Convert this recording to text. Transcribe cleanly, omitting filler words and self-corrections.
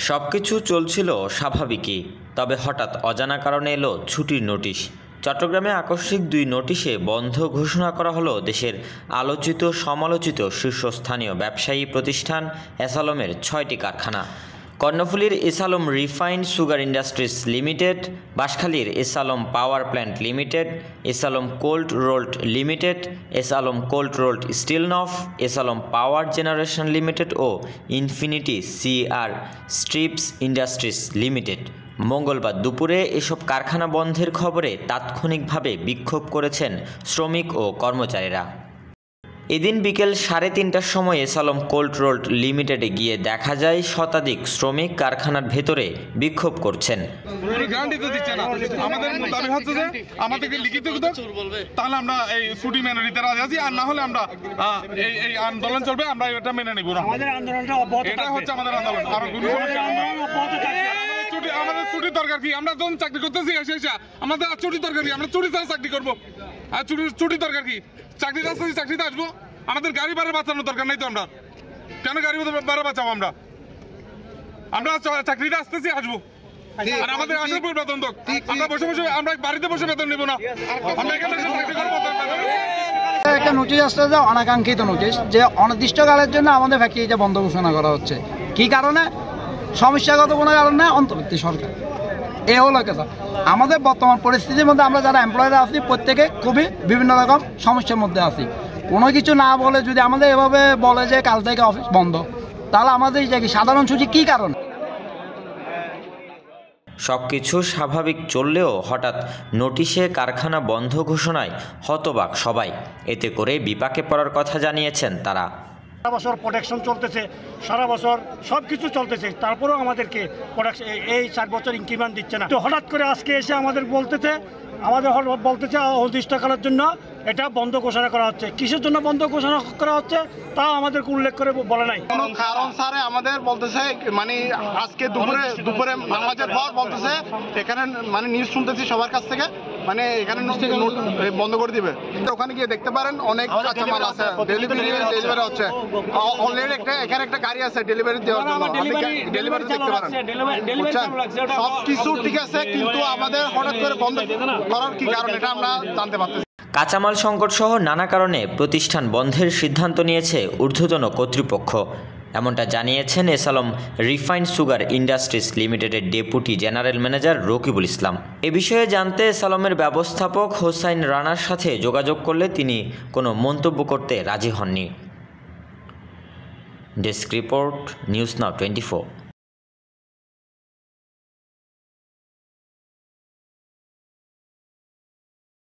সবকিছু চলছিল স্বাভাবিকই, তবে হঠাৎ অজানা কারণে এলো ছুটির নোটিশ। চট্টগ্রামে আকস্মিক 2 নোটিশে বন্ধ ঘোষণা করা হলো দেশের আলোচিত সমালোচিত শীর্ষস্থানীয় ব্যবসায়ী প্রতিষ্ঠান এসালমের 6টি কারখানা। কর্ণফুলীর S Alam refined sugar industries limited, বাঁশখালীর S Alam power plant limited, S Alam cold rolled limited, S Alam cold rolled স্টিলনফ, এসালম পাওয়ার জেনারেশন লিমিটেড ও infinity CR strips industries limited. মঙ্গলবার দুপুরে এসব কারখানা বন্ধের খবরে তাৎক্ষণিকভাবে বিক্ষোভ করেছেন শ্রমিক ও কর্মচারীরা। এদিন বিকেল 3:30টার সময় এসালম কোল্ড রোল্ড লিমিটেডে গিয়ে দেখা যায় শতাধিক শ্রমিক কারখানার ভেতরে বিক্ষোভ করছেন। আমাদেরকে লিখিত তাহলে আমরা এই ছুটি মেনে নিতে রাজি আছি, আর না হলে আমরা এই আন্দোলন চলবে, আমরা এটা মেনে নিব না। এটা হচ্ছে আমাদের আন্দোলন। আর আমাদের ছুটির দরকার কি? আমরা যখন চাকরি করতেছি আমাদের ছুটির দরকার কি? আমরা ছুটি ছাড়া চাকরি করবো, আর ছুটির দরকার কি? চাকরিতে আসতেছি, চাকরিতে আসবো। আমাদের গাড়ি ভাড়া বাঁচানোর দরকার নাই তো। আমরা কেন গাড়ি ভাড়া বাঁচাবো? আমরা চাকরিতে আসতেছি, আসবো। আর আমাদের আসার পর বেতন দোক। আমরা বসে বসে আমরা বাড়িতে বসে বেতন নেবো না। আমরা এখানে চাকরি করবো। একটা নোটিশ আসছে, যে অনাকাঙ্ক্ষিত নোটিশ, যে অনির্দিষ্টকালের জন্য আমাদের ফ্যাক্টরিটা বন্ধ ঘোষণা করা হচ্ছে। কি কারণে? সমস্যাগত কোনো কারণ না, অন্তর্বর্তী সরকার। এ হলো কথা। আমাদের বর্তমান পরিস্থিতির মধ্যে আমরা যারা এমপ্লয়িরা আছি প্রত্যেকে খুবই বিভিন্ন রকম সমস্যার মধ্যে আছি। কোনো কিছু না বলে যদি আমাদের এভাবে বলে যে কাল থেকে অফিস বন্ধ, তাহলে আমাদের যে কি সাধারণ ছুটি কি কারণ? সবকিছু স্বাভাবিক চললেও হঠাৎ নোটিশে কারখানা বন্ধ ঘোষণায় হতবাক সবাই। এতে করে বিপাকে পড়ার কথা জানিয়েছেন তারা। সারা বছর প্রোডাকশন চলতেছে, সারা বছর সব কিছু চলতেছে, তারপরেও আমাদেরকে এই 4 বছর ইনক্রিমেন্ট দিচ্ছে না। তো হঠাৎ করে আজকে এসে আমাদের বলতেছে অনির্দিষ্টকালের জন্য এটা বন্ধ ঘোষণা করা হচ্ছে। কিসের জন্য বন্ধ ঘোষণা করা হচ্ছে তা আমাদেরকে উল্লেখ করে বলে নাই। কোনো কারণ স্যারে আমাদের বলতেছে, মানে আজকে দুপুরে নামাজের পর বলতেছে, এখানে মানে নিউজ শুনতেছি সবার কাছ থেকে, মানে এখানে বন্ধ করে দিবে। ওখানে গিয়ে দেখতে পারেন অনেক কাঁচামাল আছে, ডেলিভারি হচ্ছে। অলরেডি এখানে একটা গাড়ি আছে ডেলিভারি দেওয়ার জন্য, ডেলিভারি দেখতে পারেন। সব কিছু ঠিক আছে, কিন্তু আমাদের হঠাৎ করে বন্ধ করার কি কারণ এটা আমরা জানতে পারতেছি। কাঁচামাল সংকট সহ নানা কারণে প্রতিষ্ঠান বন্ধের সিদ্ধান্ত নিয়েছে ঊর্ধ্বতন কর্তৃপক্ষ, এমনটা জানিয়েছেন এসালম রিফাইন্ড সুগার ইন্ডাস্ট্রিজ লিমিটেডের ডেপুটি জেনারেল ম্যানেজার রকিবুল ইসলাম। এ বিষয়ে জানতে এসালমের ব্যবস্থাপক হোসাইন রানার সাথে যোগাযোগ করলে তিনি কোনো মন্তব্য করতে রাজি হননি। Desk report, news now 24।